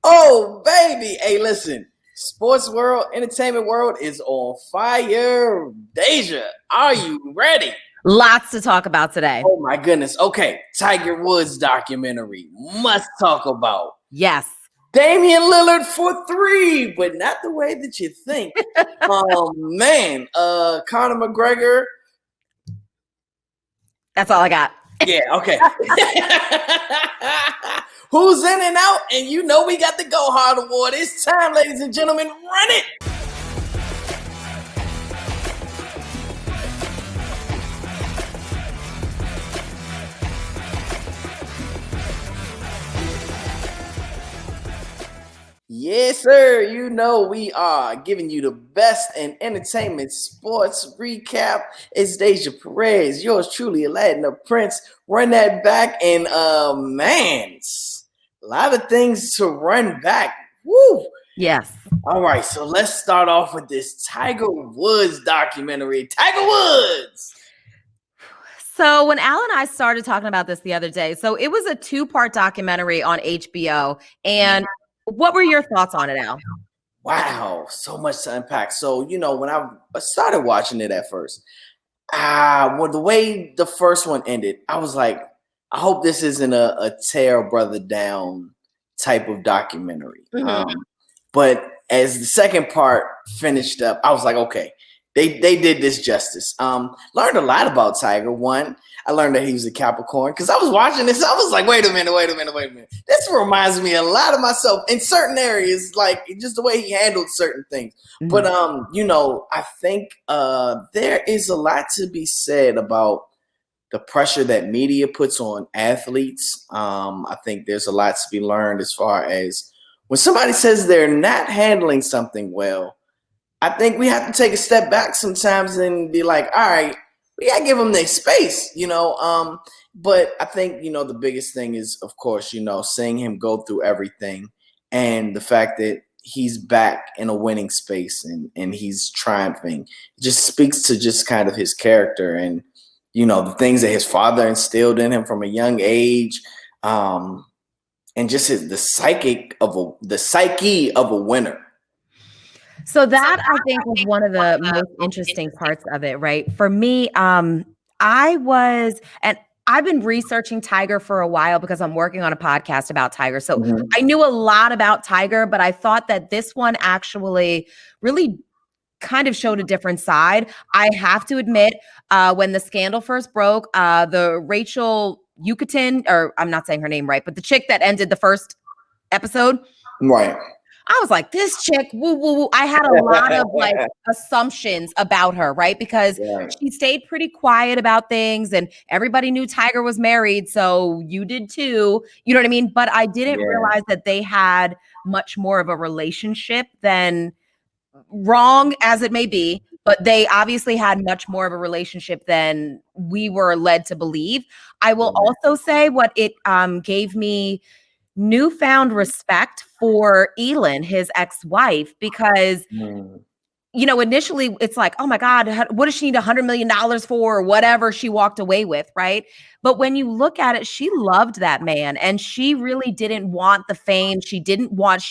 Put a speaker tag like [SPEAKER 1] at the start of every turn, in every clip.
[SPEAKER 1] Oh, baby. Hey, listen. Sports world, entertainment world is on fire. Deja, are you ready?
[SPEAKER 2] Lots to talk about today.
[SPEAKER 1] Oh, my goodness. Okay. Tiger Woods documentary. Must talk about.
[SPEAKER 2] Yes.
[SPEAKER 1] Damian Lillard for 3, but not the way that you think. Oh, man. Conor McGregor.
[SPEAKER 2] That's all I got.
[SPEAKER 1] Yeah, okay. Who's in and out? And you know we got the Go Hard Award. It's time, ladies and gentlemen. Run it. Yes, sir. You know we are giving you the best in entertainment sports recap. It's Deja Perez, yours truly, Aladdin the Prince. Run that back, and man, a lot of things to run back. Woo!
[SPEAKER 2] Yes.
[SPEAKER 1] All right, so let's start off with this Tiger Woods documentary. Tiger Woods.
[SPEAKER 2] So when Al and I started talking about this the other day, so it was a 2-part documentary on HBO, and what were your thoughts on it, Al?
[SPEAKER 1] Wow, so much to unpack. So, you know, when I started watching it at first, well, the way the first one ended, I was like, I hope this isn't a tear a brother down type of documentary. But as the second part finished up, I was like, okay, they did this justice. Learned a lot about Tiger. One, I learned that he was a Capricorn because I was watching this. I was like, wait a minute. This reminds me a lot of myself in certain areas, like just the way he handled certain things. Mm-hmm. But, you know, I think there is a lot to be said about the pressure that media puts on athletes. I think there's a lot to be learned as far as when somebody says they're not handling something well. I think we have to take a step back sometimes and be like, all right, we gotta give them their space, you know. But I think, you know, the biggest thing is, of course, you know, seeing him go through everything and the fact that he's back in a winning space and he's triumphing. It just speaks to just kind of his character and, you know, the things that his father instilled in him from a young age. And just the psyche of a winner.
[SPEAKER 2] So that I think was one of the most interesting parts of it, right? For me, and I've been researching Tiger for a while because I'm working on a podcast about Tiger. So I knew a lot about Tiger, but I thought that this one actually really kind of showed a different side. I have to admit, when the scandal first broke, the Rachel Yucatan, or I'm not saying her name right, but the chick that ended the first episode.
[SPEAKER 1] Right.
[SPEAKER 2] I was like, this chick, woo, woo, woo. I had a lot of like assumptions about her, right? Because she stayed pretty quiet about things and everybody knew Tiger was married. So you did too. You know what I mean? But I didn't realize that they had much more of a relationship than, wrong as it may be, but they obviously had much more of a relationship than we were led to believe. I will also say what it gave me newfound respect for Elin, his ex-wife, because, you know, initially it's like, oh my God, what does she need $100 million for, or whatever she walked away with, right? But when you look at it, she loved that man and she really didn't want the fame. She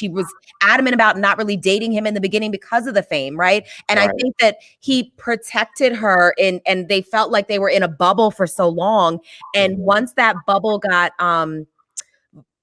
[SPEAKER 2] was adamant about not really dating him in the beginning because of the fame, right? And I think that he protected her and they felt like they were in a bubble for so long. And once that bubble got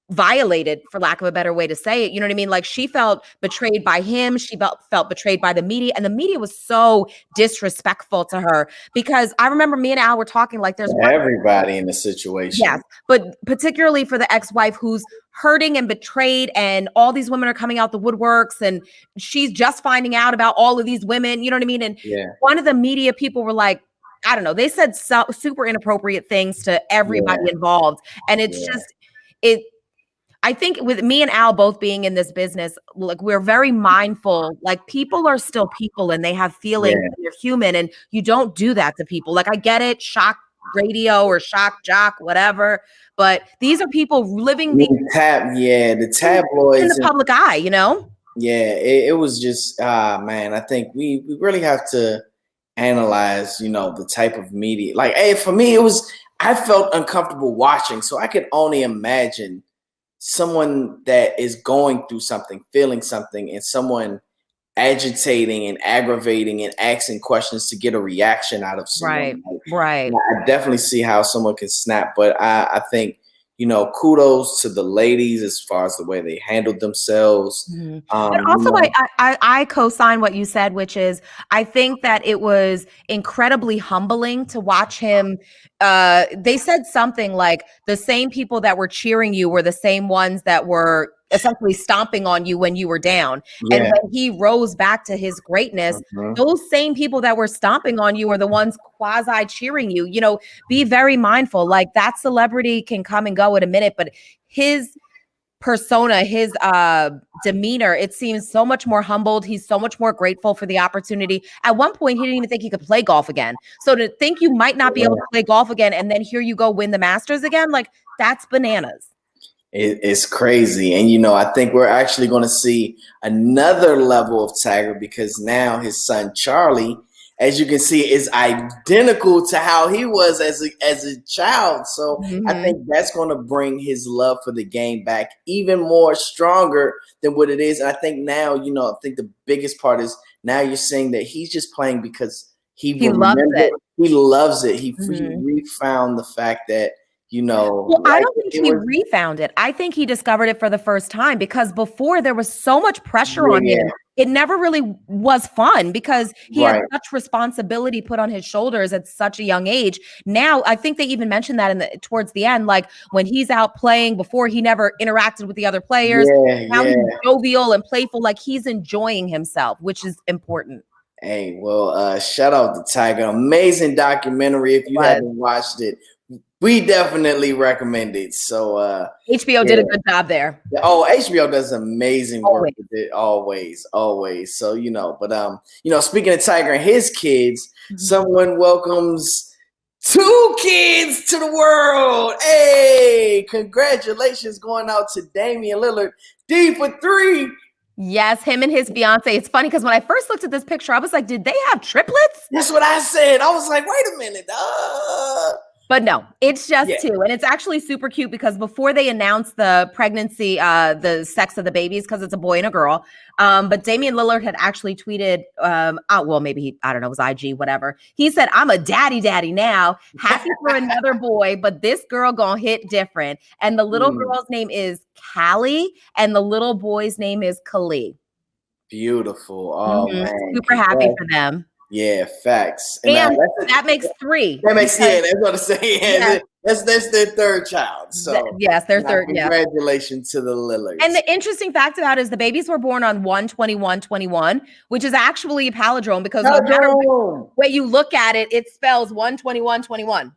[SPEAKER 2] violated, for lack of a better way to say it, you know what I mean? Like she felt betrayed by him. She felt betrayed by the media, and the media was so disrespectful to her because I remember me and Al were talking like there's
[SPEAKER 1] everybody in the situation.
[SPEAKER 2] Yes, but particularly for the ex-wife who's hurting and betrayed, and all these women are coming out the woodworks, and she's just finding out about all of these women. You know what I mean? And one of the media people were like, I don't know, they said super inappropriate things to everybody involved, and it's just I think with me and Al both being in this business, like we're very mindful, like people are still people and they have feelings and they're human, and you don't do that to people. Like I get it, shock radio or shock jock, whatever, but these are people living the
[SPEAKER 1] tabloids
[SPEAKER 2] in the public eye, you know?
[SPEAKER 1] Yeah, it was just, man, I think we really have to analyze, you know, the type of media. Like, hey, for me, I felt uncomfortable watching. So I could only imagine someone that is going through something, feeling something, and someone agitating and aggravating and asking questions to get a reaction out of
[SPEAKER 2] Right.
[SPEAKER 1] someone. Like,
[SPEAKER 2] Right.
[SPEAKER 1] I definitely see how someone can snap, but I think, kudos to the ladies as far as the way they handled themselves.
[SPEAKER 2] Mhm. But also, I co-sign what you said, which is I think that it was incredibly humbling to watch him. They said something like the same people that were cheering you were the same ones that were essentially stomping on you when you were down. And
[SPEAKER 1] Yeah.
[SPEAKER 2] when he rose back to his greatness, those same people that were stomping on you are the ones quasi cheering you. Be very mindful. Like that celebrity can come and go in a minute, but his persona, his demeanor, it seems so much more humbled. He's so much more grateful for the opportunity. At one point, he didn't even think he could play golf again. So to think you might not be able to play golf again, and then here you go win the Masters again, like that's bananas.
[SPEAKER 1] It's crazy. And, I think we're actually going to see another level of Tiger because now his son, Charlie, as you can see, is identical to how he was as a child. So I think that's going to bring his love for the game back even more stronger than what it is. And I think now, I think the biggest part is now you're saying that he's just playing because he
[SPEAKER 2] loves it.
[SPEAKER 1] He loves it. He refound the fact that,
[SPEAKER 2] well, I don't think he refound it. I think he discovered it for the first time because before there was so much pressure on him. It never really was fun because he had such responsibility put on his shoulders at such a young age. Now, I think they even mentioned that towards the end, like when he's out playing, before he never interacted with the other players. Now he's jovial and playful, like he's enjoying himself, which is important.
[SPEAKER 1] Hey, well, shout out to Tiger. Amazing documentary. If you haven't watched it, we definitely recommend it. So
[SPEAKER 2] HBO did a good job there.
[SPEAKER 1] Oh, HBO does amazing work with it always. So, but speaking of Tiger and his kids, someone welcomes 2 kids to the world. Hey, congratulations going out to Damian Lillard. D for 3.
[SPEAKER 2] Yes, him and his fiance. It's funny because when I first looked at this picture, I was like, did they have triplets?
[SPEAKER 1] That's what I said. I was like, wait a minute.
[SPEAKER 2] But no, it's just 2. And it's actually super cute because before they announced the pregnancy, the sex of the babies, because it's a boy and a girl. But Damian Lillard had actually tweeted, maybe I don't know, it was IG, whatever. He said, I'm a daddy now, happy for another boy, but this girl gonna hit different. And the little girl's name is Callie and the little boy's name is Khalid.
[SPEAKER 1] Beautiful. Oh, man.
[SPEAKER 2] Super happy for them.
[SPEAKER 1] Yeah, facts.
[SPEAKER 2] And that makes 3.
[SPEAKER 1] That makes that's what I'm saying. That's their 3rd child. So
[SPEAKER 2] yes, their 3rd.
[SPEAKER 1] Congratulations to the Lillards.
[SPEAKER 2] And the interesting fact about it is the babies were born on 1/21/21, which is actually a palindrome because no matter way you look at it, it spells 1/21/21.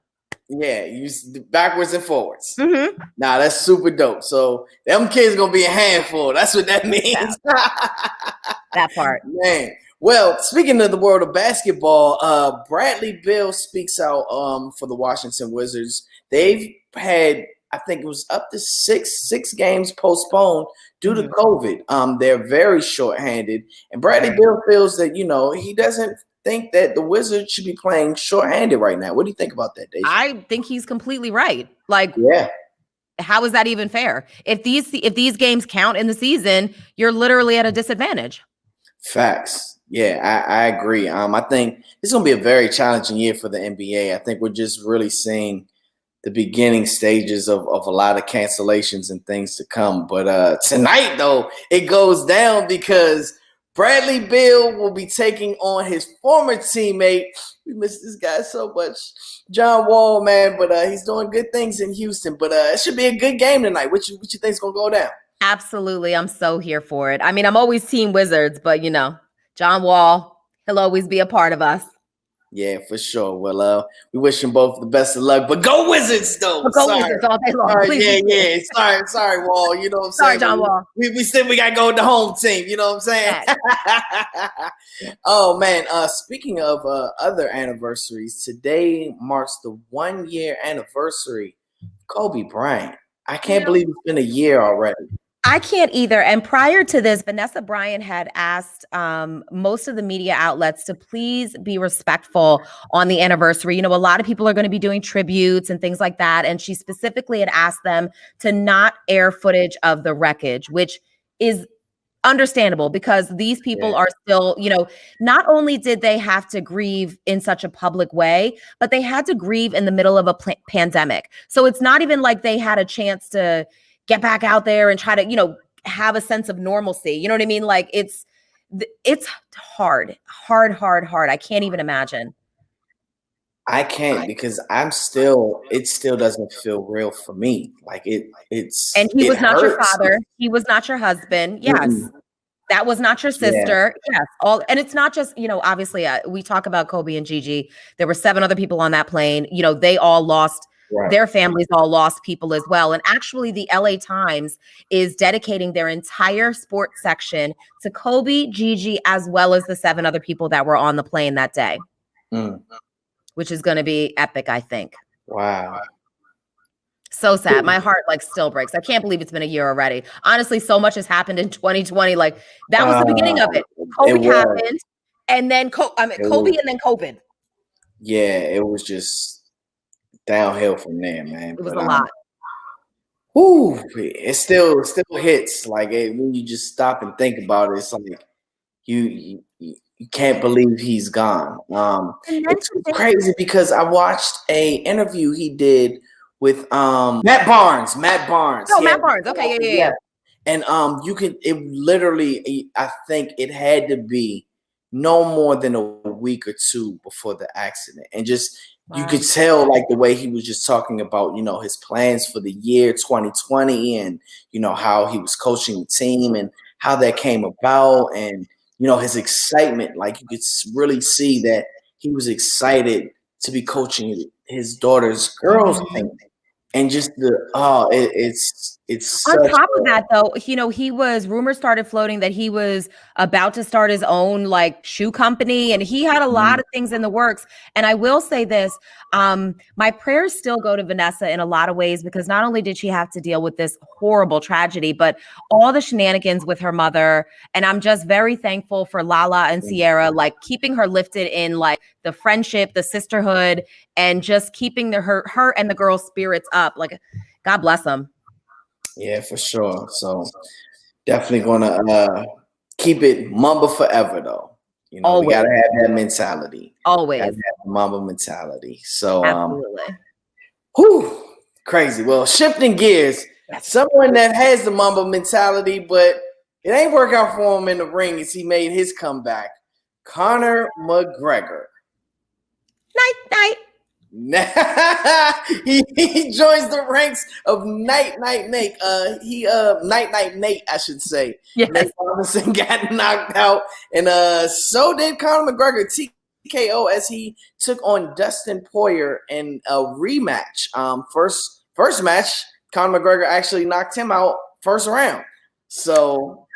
[SPEAKER 1] Yeah, you backwards and forwards. Nah, that's super dope. So them kids gonna be a handful. That's what that means.
[SPEAKER 2] That part,
[SPEAKER 1] man. Well, speaking of the world of basketball, Bradley Beal speaks out for the Washington Wizards. They've had, I think it was up to six games postponed due to COVID. They're very shorthanded. And Bradley Beal feels that, he doesn't think that the Wizards should be playing shorthanded right now. What do you think about that, Deja?
[SPEAKER 2] I think he's completely right. How is that even fair? If these games count in the season, you're literally at a disadvantage.
[SPEAKER 1] Facts. Yeah, I agree. I think it's going to be a very challenging year for the NBA. I think we're just really seeing the beginning stages of a lot of cancellations and things to come. But tonight, though, it goes down because Bradley Beal will be taking on his former teammate. We miss this guy so much, John Wall, man. But he's doing good things in Houston. But it should be a good game tonight. What you think is going to go down?
[SPEAKER 2] Absolutely. I'm so here for it. I mean, I'm always team Wizards, but John Wall, he'll always be a part of us.
[SPEAKER 1] Yeah, for sure. Well, we wish them both the best of luck. But go Wizards, though.
[SPEAKER 2] Wizards all day long.
[SPEAKER 1] Sorry, Wall. You know what I'm saying?
[SPEAKER 2] Sorry, John Wall.
[SPEAKER 1] We said we got to go with the home team. You know what I'm saying? Oh, man. Speaking of other anniversaries, today marks the 1-year anniversary of Kobe Bryant. I can't believe it's been a year already.
[SPEAKER 2] I can't either. And prior to this, Vanessa Bryant had asked most of the media outlets to please be respectful on the anniversary. You know, a lot of people are going to be doing tributes and things like that. And she specifically had asked them to not air footage of the wreckage, which is understandable because these people are still, you know, not only did they have to grieve in such a public way, but they had to grieve in the middle of a pandemic. So it's not even like they had a chance to get back out there and try to, you know, have a sense of normalcy. You know what I mean? Like it's hard. I can't even imagine.
[SPEAKER 1] I can't because it still doesn't feel real for me. Like
[SPEAKER 2] And he was not your
[SPEAKER 1] hurts.
[SPEAKER 2] father. He was not your husband. Yes.
[SPEAKER 1] Mm-mm.
[SPEAKER 2] That was not your
[SPEAKER 1] Yeah.
[SPEAKER 2] sister. Yes. And it's not just, you know, obviously we talk about Kobe and Gigi. There were 7 other people on that plane. You know, they all lost, their families all lost people as well. And actually the LA Times is dedicating their entire sports section to Kobe, Gigi, as well as the 7 other people that were on the plane that day, which is going to be epic, I think.
[SPEAKER 1] Wow.
[SPEAKER 2] So sad. My heart like still breaks. I can't believe it's been a year already. Honestly, so much has happened in 2020. Like that was the beginning of it. COVID happened, and then Kobe and then COVID.
[SPEAKER 1] Yeah, it was just downhill from there, man.
[SPEAKER 2] It was a lot.
[SPEAKER 1] Whoo, it still hits. Like when you just stop and think about it, it's like you can't believe he's gone. It's crazy because I watched a interview he did with Matt Barnes.
[SPEAKER 2] Oh, Matt Barnes. Okay, yeah.
[SPEAKER 1] And it literally, I think it had to be no more than a week or 2 before the accident. And just you could tell like the way he was just talking about, you know, his plans for the year 2020 and, you know, how he was coaching the team and how that came about and, you know, his excitement. Like you could really see that he was excited to be coaching his daughter's girls team. And just it's
[SPEAKER 2] on top of that, though, you know, rumors started floating that he was about to start his own like shoe company, and he had a lot of things in the works. And I will say this, my prayers still go to Vanessa in a lot of ways, because not only did she have to deal with this horrible tragedy, but all the shenanigans with her mother. And I'm just very thankful for Lala and Sierra, like keeping her lifted in like the friendship, the sisterhood, and just keeping her and the girls' spirits up. Like, God bless them.
[SPEAKER 1] Yeah, for sure. So definitely gonna keep it Mamba forever, though. You know, we gotta have that mentality.
[SPEAKER 2] Always
[SPEAKER 1] gotta have the Mamba mentality. So
[SPEAKER 2] absolutely.
[SPEAKER 1] Crazy. Well, shifting gears, someone that has the Mamba mentality, but it ain't work out for him in the ring as he made his comeback. Conor McGregor.
[SPEAKER 2] Night.
[SPEAKER 1] he joins the ranks of Night Nate. Night Nate, I should say.
[SPEAKER 2] Yes.
[SPEAKER 1] Nate Robinson got knocked out, and so did Conor McGregor TKO as he took on Dustin Poirier in a rematch. First match, Conor McGregor actually knocked him out first round. So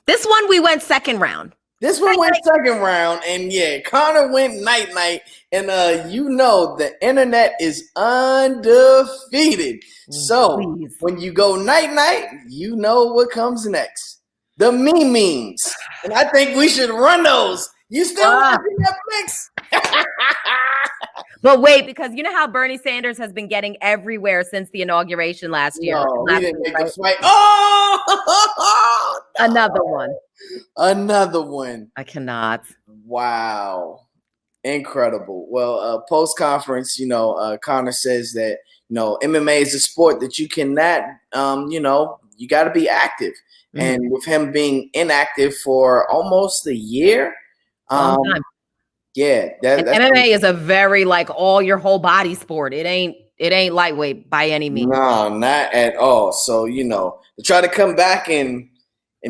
[SPEAKER 2] this one we went second round.
[SPEAKER 1] This one went second round, and yeah, Conor went night, and you know the internet is undefeated. So when you go night, you know what comes next. The memes, and I think we should run those. You still watching Netflix?
[SPEAKER 2] But wait, because you know how Bernie Sanders has been getting everywhere since the inauguration last year.
[SPEAKER 1] No, he didn't make the fight. Oh,
[SPEAKER 2] no. Another one. I cannot.
[SPEAKER 1] Wow. Incredible. Well, post-conference, you know, Conor says that, you know, MMA is a sport that you cannot, you know, you got to be active. Mm-hmm. And with him being inactive for almost a year,
[SPEAKER 2] long time.
[SPEAKER 1] Yeah,
[SPEAKER 2] that's MMA is a very like your whole body sport. It ain't lightweight by any means.
[SPEAKER 1] No, not at all. So, you know, to try to come back and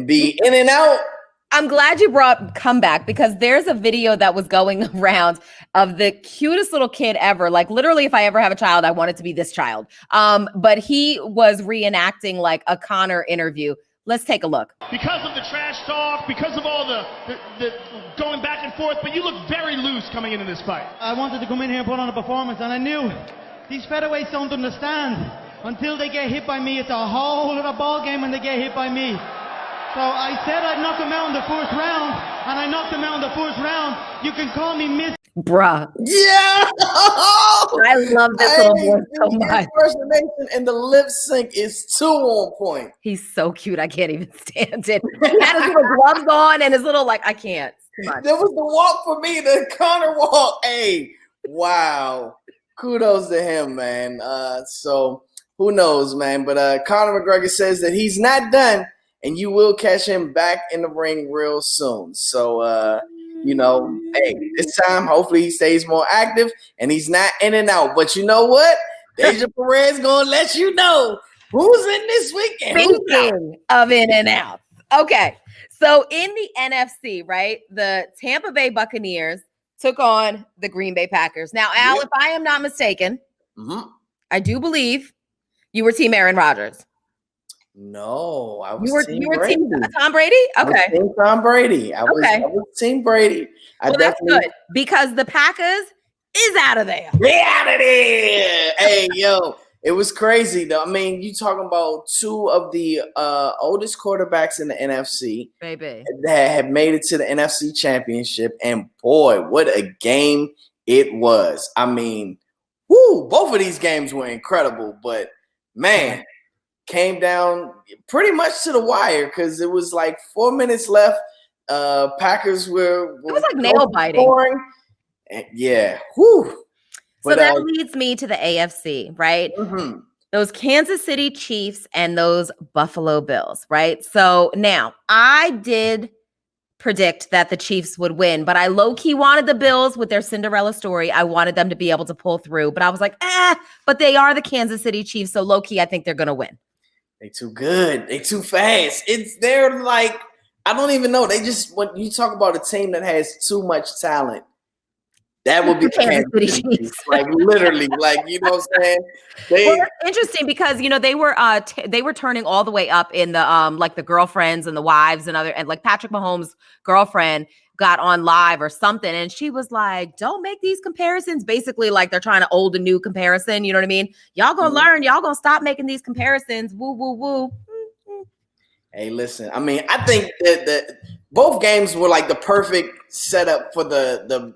[SPEAKER 1] be in and out.
[SPEAKER 2] I'm glad you brought comeback, because there's a video that was going around of the cutest little kid ever. Like literally, if I ever have a child, I want it to be this child. But he was reenacting like a Conor interview. Let's take a look.
[SPEAKER 3] Because of the trash talk, because of all the going back and forth, but you look very loose coming into this fight.
[SPEAKER 4] I wanted to come in here and put on a performance, and I knew these featherweights don't understand.
[SPEAKER 3] Until they get hit by me, it's a whole other ball game when they get hit by me. So I said I'd knock them out in the first round, and I knocked them out in the first round. You can call me Miss.
[SPEAKER 2] Bruh.
[SPEAKER 1] Yeah.
[SPEAKER 2] I love this little boy so much.
[SPEAKER 1] Impersonation and the lip sync is too on point.
[SPEAKER 2] He's so cute. I can't even stand it. He had his little gloves on and his little, like, I can't. Too much.
[SPEAKER 1] There was the walk for me, the Conor walk. Hey, wow. Kudos to him, man. So who knows, man? But Conor McGregor says that he's not done, and you will catch him back in the ring real soon. So, hey, this time, hopefully he stays more active and he's not in and out. But you know what? Deja Perez going to let you know who's in this weekend.
[SPEAKER 2] Speaking of in and out. Okay. So in the NFC, right, the Tampa Bay Buccaneers took on the Green Bay Packers. Now, Al, if I am not mistaken, I do believe you were Team Aaron Rodgers.
[SPEAKER 1] No, I was
[SPEAKER 2] you were team Tom Brady? Okay.
[SPEAKER 1] Team Tom Brady. I was Team Brady.
[SPEAKER 2] Well, that's good because the Packers is out of there.
[SPEAKER 1] Get out of there. Hey, yo, it was crazy though. I mean, you talking about two of the oldest quarterbacks in the NFC,
[SPEAKER 2] baby,
[SPEAKER 1] that have made it to the NFC Championship, and boy, what a game it was. I mean, both of these games were incredible, but man, came down pretty much to the wire because it was like 4 minutes left. Packers were it
[SPEAKER 2] was like nail biting.
[SPEAKER 1] Yeah. Whew.
[SPEAKER 2] So that leads me to the AFC, right?
[SPEAKER 1] Mm-hmm.
[SPEAKER 2] Those Kansas City Chiefs and those Buffalo Bills, right? So now I did predict that the Chiefs would win, but I low-key wanted the Bills with their Cinderella story. I wanted them to be able to pull through, but I was like, but they are the Kansas City Chiefs, so low-key, I think they're going to win.
[SPEAKER 1] They too good. They too fast. They're like, I don't even know. They just, when you talk about a team that has too much talent, that would be
[SPEAKER 2] Kansas City Chiefs.
[SPEAKER 1] Like literally, like, you know what I'm saying?
[SPEAKER 2] Well, it's interesting because they were turning all the way up in the like the girlfriends and the wives and like Patrick Mahomes' girlfriend got on live or something, and she was like, "Don't make these comparisons." Basically, like they're trying to old and new comparison. You know what I mean? Y'all gonna learn. Y'all gonna stop making these comparisons. Woo woo woo.
[SPEAKER 1] Hey, listen. I mean, I think that both games were like the perfect setup for the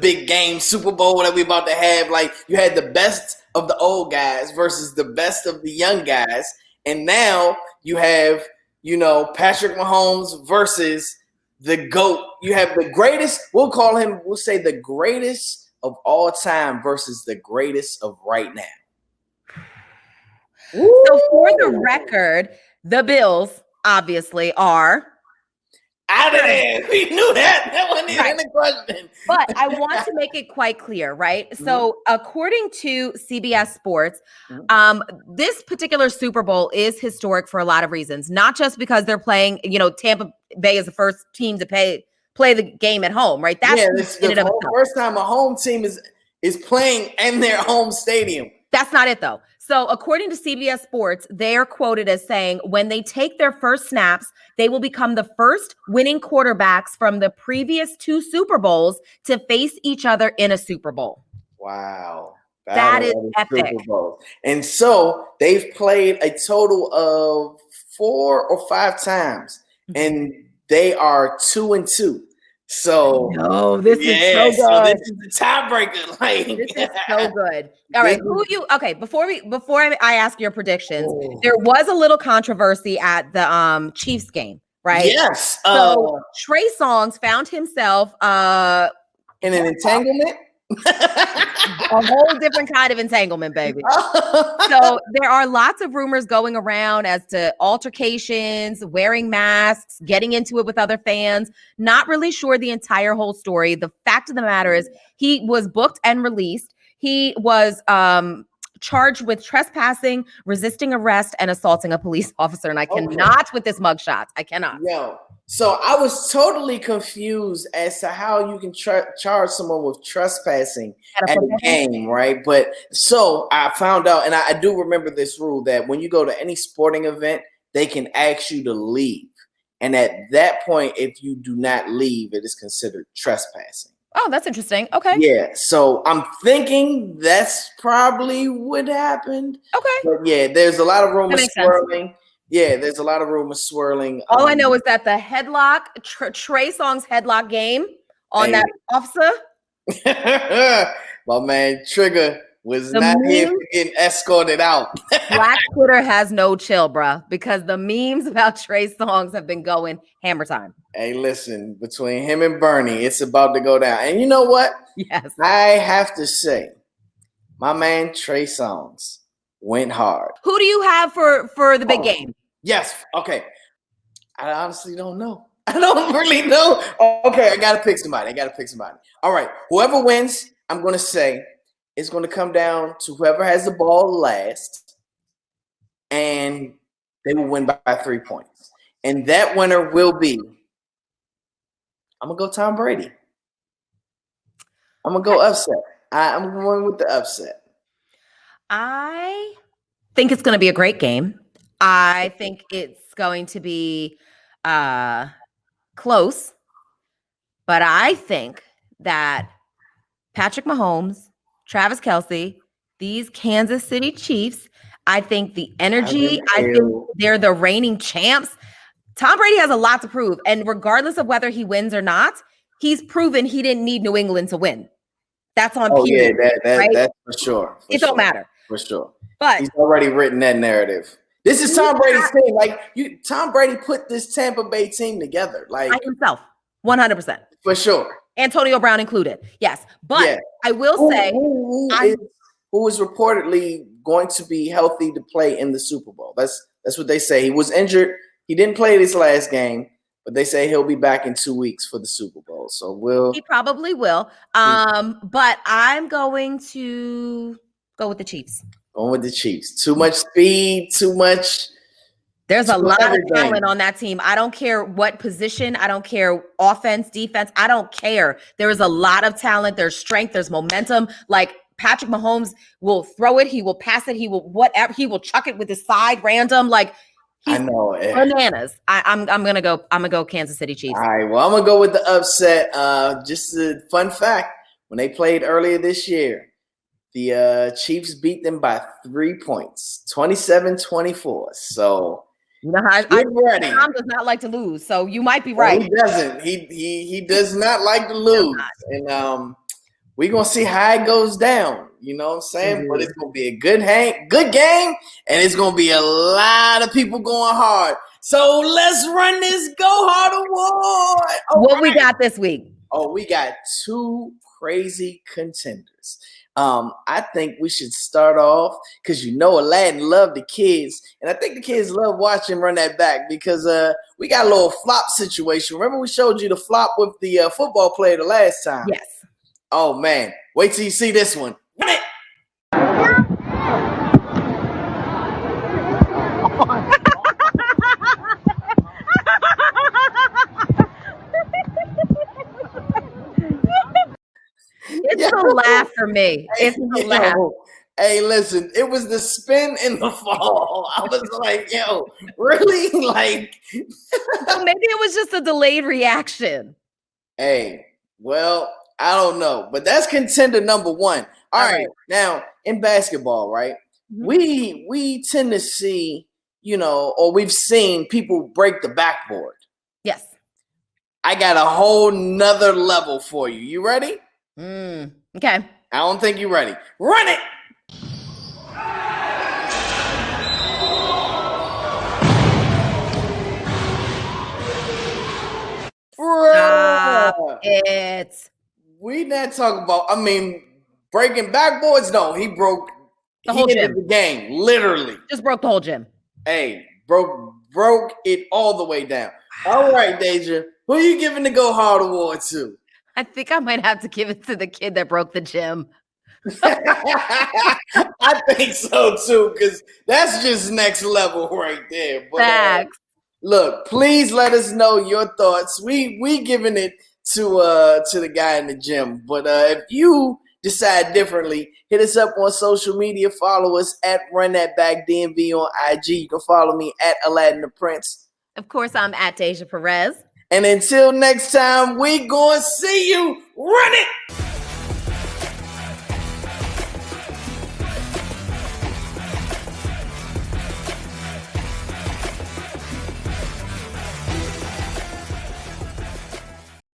[SPEAKER 1] big game Super Bowl that we about to have. Like you had the best of the old guys versus the best of the young guys, and now you have Patrick Mahomes versus the GOAT. You have the greatest. We'll say the greatest of all time versus the greatest of right now.
[SPEAKER 2] So for the record, the Bills obviously are
[SPEAKER 1] out of there. We knew that. That wasn't even a question.
[SPEAKER 2] But I want to make it quite clear, right? Mm-hmm. So according to CBS Sports, this particular Super Bowl is historic for a lot of reasons, not just because they're playing, Tampa Bay is the first team to play the game at home, right? That's
[SPEAKER 1] the first time a home team is playing in their home stadium.
[SPEAKER 2] That's not it, though. So according to CBS Sports, they're quoted as saying, when they take their first snaps, they will become the first winning quarterbacks from the previous 2 Super Bowls to face each other in a Super Bowl.
[SPEAKER 1] Wow.
[SPEAKER 2] That is epic.
[SPEAKER 1] And so they've played a total of 4 or 5 times, and they are 2-2. So
[SPEAKER 2] this is so good.
[SPEAKER 1] So this is the tiebreaker. Like
[SPEAKER 2] this is so good. All right, before I ask your predictions, there was a little controversy at the Chiefs game, right?
[SPEAKER 1] Yes.
[SPEAKER 2] So Trey Songz found himself
[SPEAKER 1] in an entanglement.
[SPEAKER 2] A whole different kind of entanglement, baby. So there are lots of rumors going around as to altercations, wearing masks, getting into it with other fans. Not really sure the entire whole story. The fact of the matter is he was booked and released. He was charged with trespassing, resisting arrest, and assaulting a police officer. And I cannot with this mugshot. I cannot.
[SPEAKER 1] Yo. So I was totally confused as to how you can charge someone with trespassing at a game, right? But so I found out, and I do remember this rule, that when you go to any sporting event, they can ask you to leave. And at that point, if you do not leave, it is considered trespassing.
[SPEAKER 2] Oh, that's interesting. Okay.
[SPEAKER 1] Yeah, so I'm thinking that's probably what happened.
[SPEAKER 2] Okay.
[SPEAKER 1] But yeah, there's a lot of
[SPEAKER 2] That
[SPEAKER 1] rumors
[SPEAKER 2] makes sense.
[SPEAKER 1] swirling. Yeah, there's a lot of rumors swirling.
[SPEAKER 2] All I know is that the headlock, Trey Songz headlock game on that officer.
[SPEAKER 1] My man Trigger was
[SPEAKER 2] The
[SPEAKER 1] not here
[SPEAKER 2] meme-
[SPEAKER 1] for getting escorted out.
[SPEAKER 2] Black Twitter has no chill, bruh, because the memes about Trey Songz have been going hammer time.
[SPEAKER 1] Hey, listen, between him and Bernie, it's about to go down. And you know what?
[SPEAKER 2] Yes.
[SPEAKER 1] I have to say, my man Trey Songz went hard.
[SPEAKER 2] Who do you have for the big game?
[SPEAKER 1] Yes. Okay. I honestly don't know. I don't really know. Okay, I gotta pick somebody. All right. Whoever wins, I'm gonna say it's gonna come down to whoever has the ball last, and they will win by 3 points. And that winner will be. I'm gonna go Tom Brady. I'm gonna go upset. I'm going with the upset.
[SPEAKER 2] I think it's going to be a great game. I think it's going to be close, but I think that Patrick Mahomes, Travis Kelce, these Kansas City Chiefs, I think the energy, I think they're the reigning champs. Tom Brady has a lot to prove, and regardless of whether he wins or not, he's proven he didn't need New England to win. That's on period.
[SPEAKER 1] Yeah,
[SPEAKER 2] right?
[SPEAKER 1] That's for sure.
[SPEAKER 2] Don't matter.
[SPEAKER 1] For sure.
[SPEAKER 2] But
[SPEAKER 1] he's already written that narrative. This is Tom Brady's team. Like Tom Brady put this Tampa Bay team together. Like
[SPEAKER 2] by himself, 100%.
[SPEAKER 1] For sure.
[SPEAKER 2] Antonio Brown included. Yes. But I will say
[SPEAKER 1] who is reportedly going to be healthy to play in the Super Bowl. That's what they say. He was injured. He didn't play this last game, but they say he'll be back in 2 weeks for the Super Bowl. So
[SPEAKER 2] he probably will. But I'm going to go with the Chiefs.
[SPEAKER 1] Going with the Chiefs. Too much speed, too much.
[SPEAKER 2] There's a lot of talent on that team. I don't care what position. I don't care offense, defense. I don't care. There is a lot of talent. There's strength. There's momentum. Like Patrick Mahomes will throw it. He will pass it. He will whatever. He will chuck it with his side random. Like
[SPEAKER 1] I know it.
[SPEAKER 2] Bananas. I'm gonna go Kansas City Chiefs.
[SPEAKER 1] All right. Well, I'm gonna go with the upset. Just a fun fact: when they played earlier this year, the Chiefs beat them by 3 points, 27-24. So
[SPEAKER 2] you know how Tom does not like to lose. So you might be right.
[SPEAKER 1] He doesn't. He does not like to lose, and we're gonna see how it goes down. You know what I'm saying? Mm-hmm. But it's gonna be a good game, and it's gonna be a lot of people going hard. So let's run this Go Hard Award.
[SPEAKER 2] What we got this week?
[SPEAKER 1] Oh, we got 2 crazy contenders. I think we should start off because Aladdin loved the kids, and I think the kids love watching Run That Back because we got a little flop situation. Remember we showed you the flop with the football player the last time?
[SPEAKER 2] Yes.
[SPEAKER 1] Oh man, wait till you see this one. Run it.
[SPEAKER 2] It's a laugh for me. It's a laugh.
[SPEAKER 1] Hey, listen, it was the spin and the fall. I was like, yo, really? Like,
[SPEAKER 2] well, maybe it was just a delayed reaction.
[SPEAKER 1] Hey, well, I don't know, but that's contender number 1. All right. Now, in basketball, right, mm-hmm. we tend to see, or we've seen people break the backboard.
[SPEAKER 2] Yes.
[SPEAKER 1] I got a whole nother level for you. You ready?
[SPEAKER 2] Okay.
[SPEAKER 1] I don't think you're ready. Run it.
[SPEAKER 2] Stop it.
[SPEAKER 1] We not talking about, breaking backboards. No, he broke
[SPEAKER 2] the whole gym.
[SPEAKER 1] The game, literally.
[SPEAKER 2] Just broke the whole gym.
[SPEAKER 1] Hey, broke it all the way down. All right, Deja. Who are you giving the Go Hard Award to?
[SPEAKER 2] I think I might have to give it to the kid that broke the gym.
[SPEAKER 1] I think so too, because that's just next level right there. But look, please let us know your thoughts. We giving it to the guy in the gym. But if you decide differently, hit us up on social media. Follow us at Run That Back DMV on IG. You can follow me at Aladdin the Prince.
[SPEAKER 2] Of course, I'm at Deja Perez.
[SPEAKER 1] And until next time, we gonna see you. Run it!